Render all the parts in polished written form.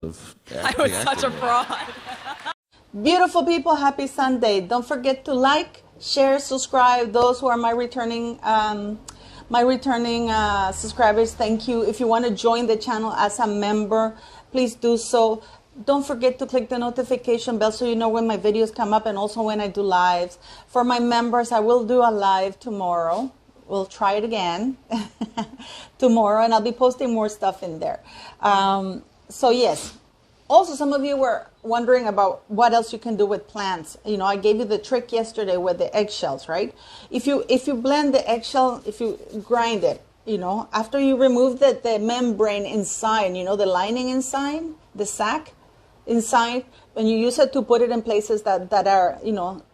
I was such a fraud. Beautiful people, happy Sunday. Don't forget to like, share, subscribe. Those who are my returning subscribers, thank you. If you want to join the channel as a member, please do so. Don't forget to click the notification bell so you know when my videos come up and also when I do lives. For my members, I will do a live tomorrow. We'll try it again tomorrow, and I'll be posting more stuff in there. So yes. Also, some of you were wondering about what else you can do with plants. You know, I gave you the trick yesterday with the eggshells, right? If you blend the eggshell, if you grind it, you know, after you remove the membrane inside, you know, the lining inside, the sac inside, when you use it to put it in places that are, you know,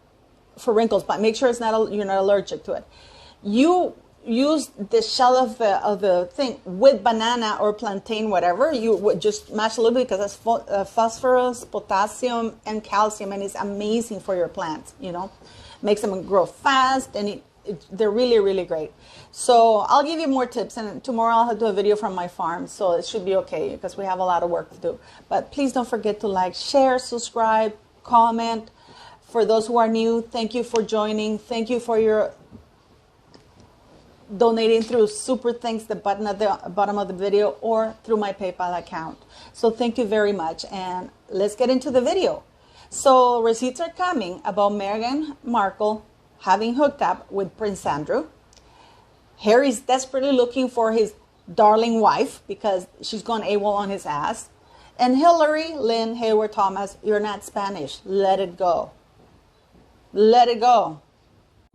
for wrinkles, but make sure it's not you're not allergic to it. You use the shell of the thing with banana or plantain, whatever. You would just mash a little bit because it's phosphorus, potassium, and calcium, and it's amazing for your plants. You know, makes them grow fast, and they're really, really great. So I'll give you more tips, and tomorrow I'll do a video from my farm, so it should be okay because we have a lot of work to do. But please don't forget to like, share, subscribe, comment. For those who are new, thank you for joining. Thank you for your donating through super thanks, the button at the bottom of the video, or through my PayPal account. So thank you very much, and let's get into the video. So receipts are coming about Meghan Markle having hooked up with Prince Andrew. Harry's desperately looking for his darling wife because she's gone AWOL on his ass. And Hillary Lynn Hayward Thomas, you're not Spanish. Let it go. Let it go.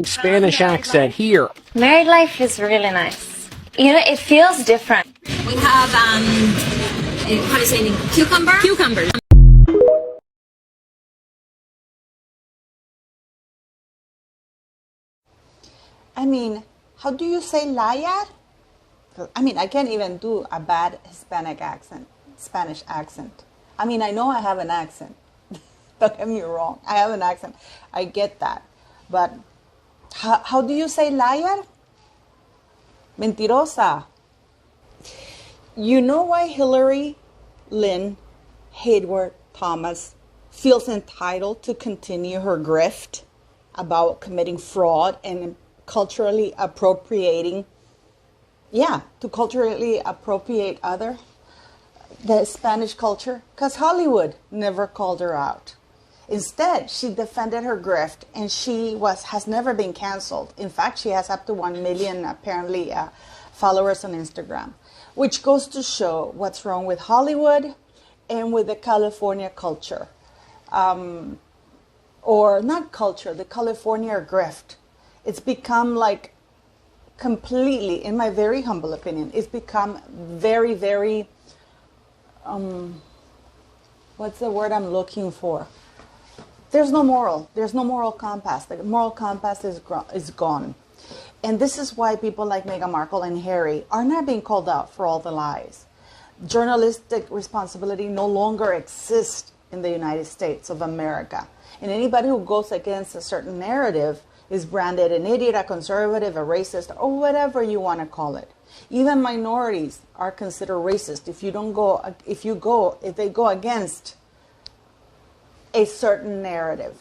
Spanish accent here. Married life is really nice. You know, it feels different. We have, how do you say it? Cucumber? Cucumbers. I mean, how do you say liar? I mean, I can't even do a bad Hispanic accent, Spanish accent. I mean, I know I have an accent. Don't get me wrong. I have an accent. I get that. But how do you say liar? Mentirosa. You know why Hillary Lynn Hayward Thomas feels entitled to continue her grift about committing fraud and culturally appropriating, to culturally appropriate the Spanish culture? Because Hollywood never called her out. Instead, she defended her grift, and she has never been canceled. In fact, she has up to 1 million, apparently, followers on Instagram, which goes to show what's wrong with Hollywood and with the California culture. Or not culture, the California grift. It's become like completely, in my very humble opinion, it's become very, very, what's the word I'm looking for? There's no moral compass. The moral compass is gone. And this is why people like Meghan Markle and Harry are not being called out for all the lies. Journalistic responsibility no longer exists in the United States of America. And anybody who goes against a certain narrative is branded an idiot, a conservative, a racist, or whatever you want to call it. Even minorities are considered racist if they go against a certain narrative.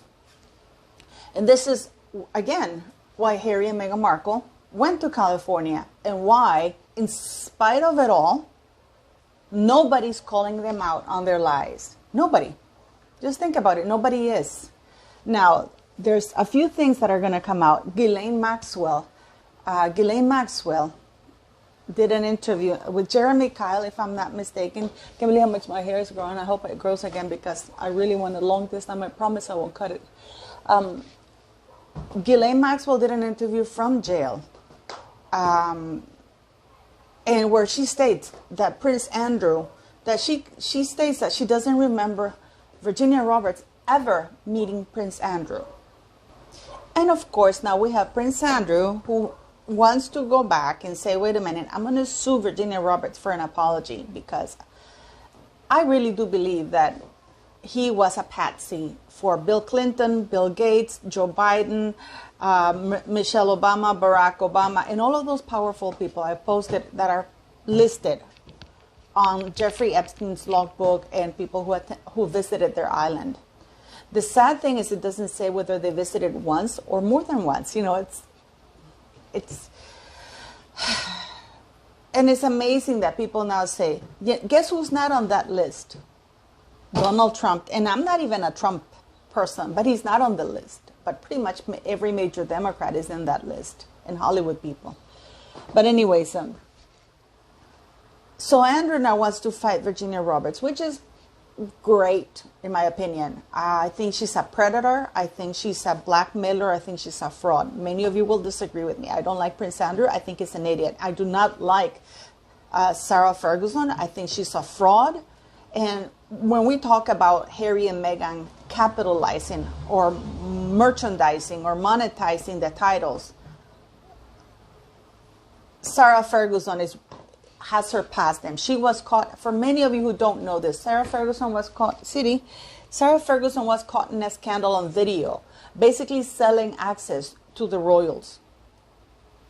And this is, again, why Harry and Meghan Markle went to California, and why, in spite of it all, nobody's calling them out on their lies. Nobody. Just think about it. Nobody is. Now, there's a few things that are going to come out. Ghislaine Maxwell did an interview with Jeremy Kyle, if I'm not mistaken. Can't believe how much my hair is growing. I hope it grows again because I really want it long this time. I promise I won't cut it. Ghislaine Maxwell did an interview from jail, and where she states that Prince Andrew, that she states that she doesn't remember Virginia Roberts ever meeting Prince Andrew. And of course, now we have Prince Andrew, who wants to go back and say, wait a minute, I'm going to sue Virginia Roberts for an apology, because I really do believe that he was a patsy for Bill Clinton, Bill Gates, Joe Biden, Michelle Obama, Barack Obama, and all of those powerful people I posted that are listed on Jeffrey Epstein's logbook and people who visited their island. The sad thing is it doesn't say whether they visited once or more than once. You know, it's and it's amazing that people now say, yeah, guess who's not on that list? Donald Trump. And I'm not even a Trump person, but he's not on the list. But pretty much every major Democrat is in that list, and Hollywood people. But anyways, so Andrew now wants to fight Virginia Roberts, which is great, in my opinion. I think she's a predator. I think she's a blackmailer. I think she's a fraud. Many of you will disagree with me. I don't like Prince Andrew. I think he's an idiot. I do not like Sarah Ferguson. I think she's a fraud. And when we talk about Harry and Meghan capitalizing or merchandising or monetizing the titles, Sarah Ferguson has surpassed them. She was caught, for many of you who don't know this, Sarah Ferguson was caught in a scandal on video, basically selling access to the royals,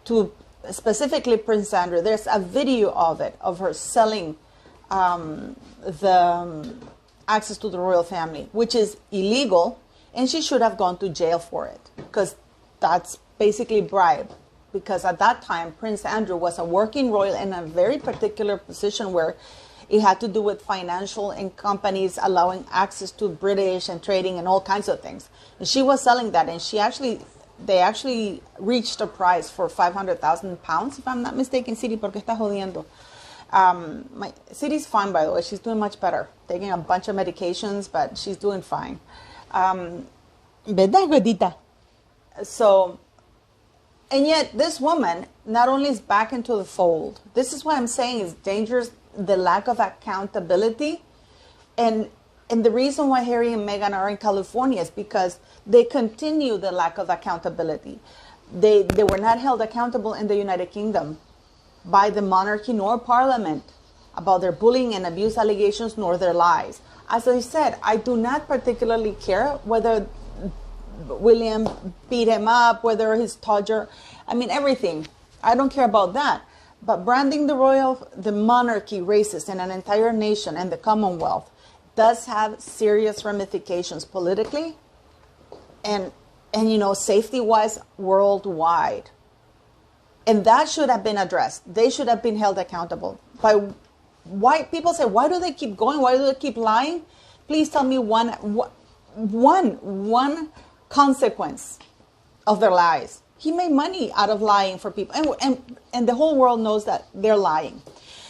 to specifically Prince Andrew. There's a video of it, of her selling the access to the royal family, which is illegal, and she should have gone to jail for it, because that's basically bribe. Because at that time, Prince Andrew was a working royal in a very particular position where it had to do with financial and companies allowing access to British and trading and all kinds of things. And she was selling that, and they actually reached a price for £500,000, if I'm not mistaken. Siri, ¿por qué está jodiendo? Siri's fine, by the way. She's doing much better. Taking a bunch of medications, but she's doing fine. ¿Verdad, gordita? So, and yet this woman not only is back into the fold. This is what I'm saying is dangerous, the lack of accountability. And the reason why Harry and Meghan are in California is because they continue the lack of accountability. They were not held accountable in the United Kingdom by the monarchy nor parliament about their bullying and abuse allegations nor their lies. As I said, I do not particularly care whether William beat him up, whether his Todger, I mean, everything. I don't care about that. But branding the monarchy racist in an entire nation and the Commonwealth does have serious ramifications politically and you know, safety-wise worldwide. And that should have been addressed. They should have been held accountable. Why people say, why do they keep going? Why do they keep lying? Please tell me one consequence of their lies. He made money out of lying for people, and the whole world knows that they're lying.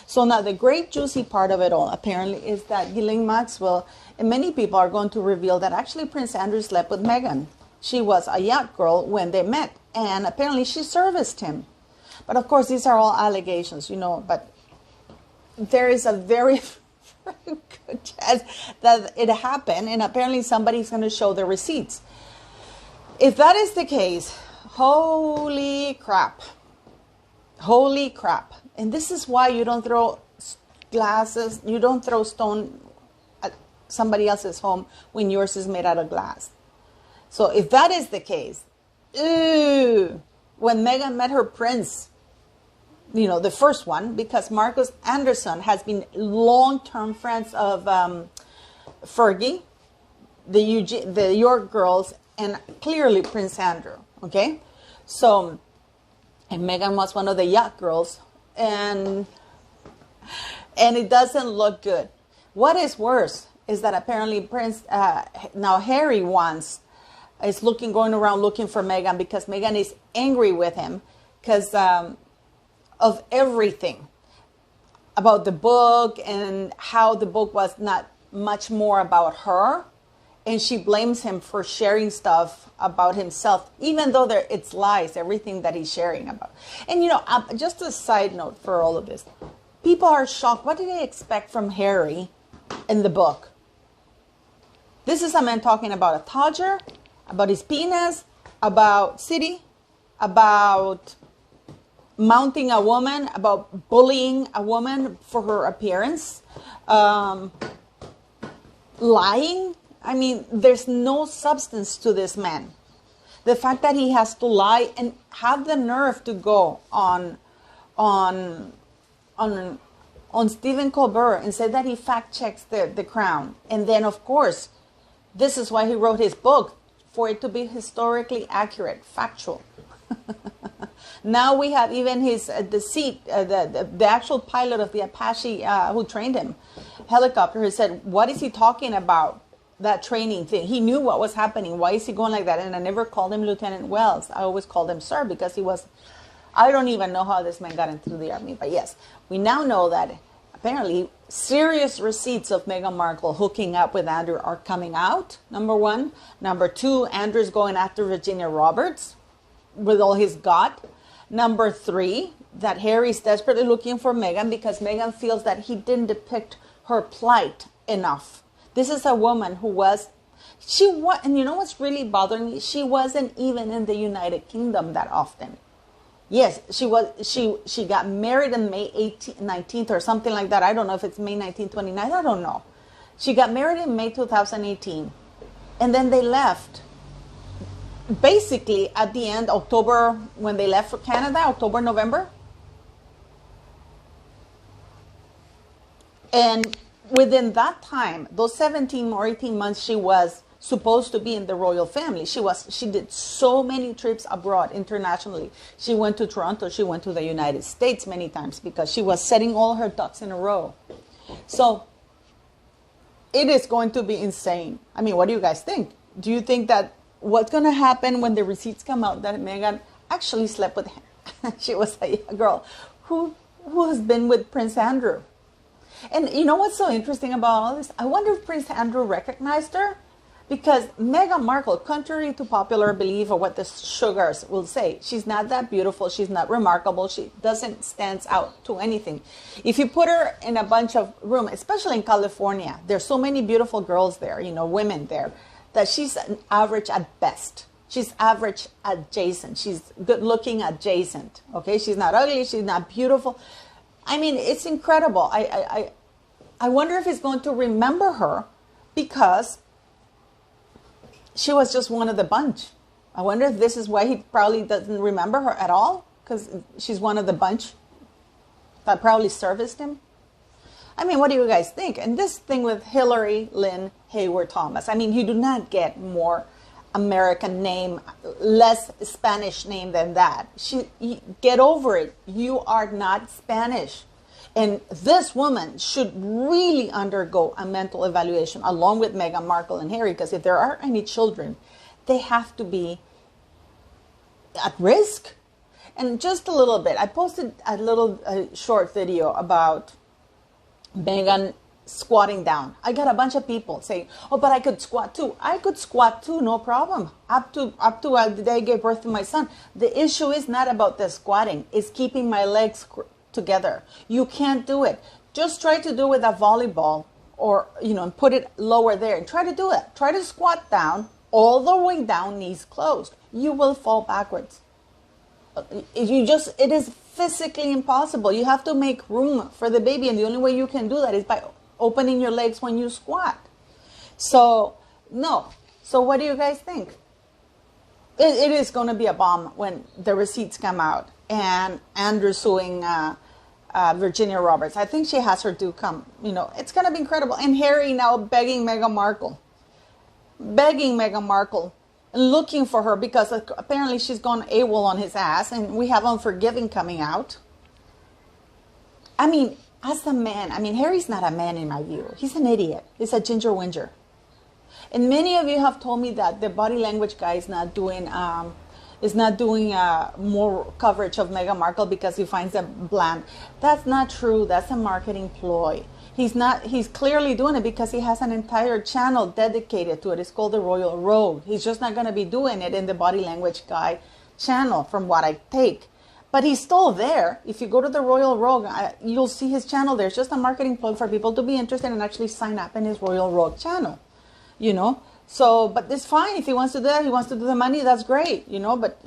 So now the great juicy part of it all apparently is that Ghislaine Maxwell and many people are going to reveal that actually Prince Andrew slept with Meghan. She was a yacht girl when they met, and apparently she serviced him. But of course these are all allegations, you know, but there is a very good chance that it happened, and apparently somebody's going to show the receipts. If that is the case, holy crap. Holy crap. And this is why you don't throw glasses, you don't throw stone at somebody else's home when yours is made out of glass. So if that is the case, when Meghan met her prince, you know, the first one, because Marcus Anderson has been long-term friends of Fergie, the York girls, and clearly Prince Andrew, okay? So, and Meghan was one of the yacht girls, and it doesn't look good. What is worse is that apparently now Harry is going around looking for Meghan because Meghan is angry with him because of everything about the book and how the book was not much more about her. And she blames him for sharing stuff about himself, even though it's lies, everything that he's sharing about. And, you know, just a side note for all of this. People are shocked. What do they expect from Harry in the book? This is a man talking about a Todger, about his penis, about city, about mounting a woman, about bullying a woman for her appearance, lying. I mean, there's no substance to this man. The fact that he has to lie and have the nerve to go on on Stephen Colbert and said that he fact checks the crown. And then, of course, this is why he wrote his book, for it to be historically accurate, factual. Now we have even his the actual pilot of the Apache who trained him, helicopter, who said, what is he talking about, that training thing? He knew what was happening. Why is he going like that? And I never called him Lieutenant Wells. I always called him Sir, because he was, I don't even know how this man got into the army. But yes, we now know that apparently serious receipts of Meghan Markle hooking up with Andrew are coming out, number one. Number two, Andrew's going after Virginia Roberts with all he's got. Number three, that Harry's desperately looking for Meghan because Meghan feels that he didn't depict her plight enough. This is a woman who was, and you know what's really bothering me? She wasn't even in the United Kingdom that often. Yes, she got married on May 19th or something like that. I don't know if it's May 1929. I don't know. She got married in May 2018. And then they left. Basically, at the end, October, when they left for Canada, October, November. And within that time, those 17 or 18 months, she was supposed to be in the royal family. She did so many trips abroad internationally. She went to Toronto. She went to the United States many times because she was setting all her ducks in a row. So it is going to be insane. I mean, what do you guys think? Do you think that what's going to happen when the receipts come out that Meghan actually slept with him? She was a girl who has been with Prince Andrew. And you know what's so interesting about all this? I wonder if Prince Andrew recognized her, because Meghan Markle, contrary to popular belief or what the sugars will say, she's not that beautiful. She's not remarkable. She doesn't stand out to anything. If you put her in a bunch of rooms, especially in California, there's so many beautiful girls there, you know, women there, that she's an average at best. She's average adjacent. She's good looking adjacent. Okay, she's not ugly. She's not beautiful. I mean, it's incredible. I wonder if he's going to remember her because she was just one of the bunch. I wonder if this is why he probably doesn't remember her at all, because she's one of the bunch that probably serviced him. I mean, what do you guys think? And this thing with Hillary Lynn Hayward Thomas, I mean, you do not get more American name, less Spanish name than that. Get over it. You are not Spanish. And this woman should really undergo a mental evaluation along with Meghan Markle and Harry, because if there are any children, they have to be at risk. And just a little bit, I posted a little short video about Meghan squatting down. I got a bunch of people saying, oh, but I could squat too. I could squat too, no problem. Up to the day I gave birth to my son. The issue is not about the squatting. It's keeping my legs together. You can't do it. Just try to do it with a volleyball, or, you know, and put it lower there and try to do it. Try to squat down all the way down, knees closed. You will fall backwards. It is physically impossible. You have to make room for the baby, and the only way you can do that is by opening your legs when you squat. So, no. So what do you guys think? It is going to be a bomb when the receipts come out and Andrew suing Virginia Roberts. I think she has her due come. You know, it's going to be incredible. And Harry now begging Meghan Markle, and looking for her because apparently she's gone AWOL on his ass, and we have Unforgiven coming out. I mean, as a man, I mean, Harry's not a man in my view. He's an idiot. He's a ginger whinger. And many of you have told me that the body language guy is not doing more coverage of Meghan Markle because he finds them bland. That's not true. That's a marketing ploy. He's clearly doing it because he has an entire channel dedicated to it. It's called The Royal Rogue. He's just not going to be doing it in the body language guy channel, from what I take. But he's still there. If you go to The Royal Rogue, you'll see his channel there. It's just a marketing ploy for people to be interested and actually sign up in his Royal Rogue channel. You know? So, but it's fine. If he wants to do that, he wants to do the money, that's great. You know, but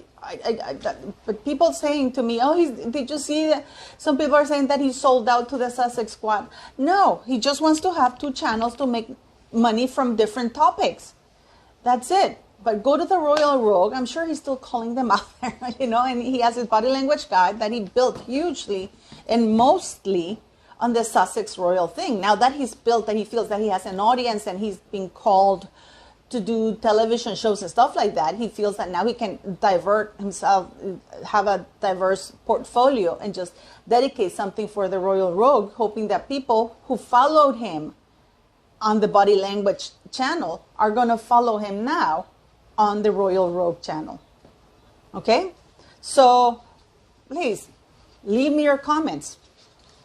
but people saying to me, oh, did you see that? Some people are saying that he sold out to the Sussex Squad. No, he just wants to have two channels to make money from different topics. That's it. But go to the Royal Rogue. I'm sure he's still calling them out there, you know, and he has his body language guide that he built hugely and mostly on the Sussex royal thing. Now that he's built, that he feels that he has an audience and he's being called to do television shows and stuff like that, he feels that now he can divert himself, have a diverse portfolio, and just dedicate something for the Royal Rogue, hoping that people who followed him on the Body Language channel are going to follow him now on the Royal Rogue channel. Okay? So, please, leave me your comments.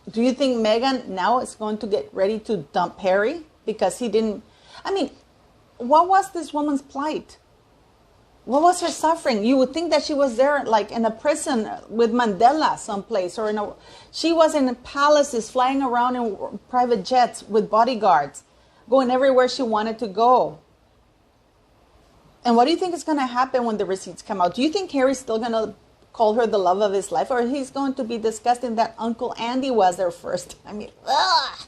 Do you think Meghan now is going to get ready to dump Harry because he didn't... I mean, what was this woman's plight? What was her suffering? You would think that she was there like in a prison with Mandela someplace, or she was in palaces, flying around in private jets with bodyguards, going everywhere she wanted to go. And what do you think is going to happen when the receipts come out? Do you think Harry's still going to call her the love of his life, or he's going to be disgusting that Uncle Andy was there first? I mean, ugh.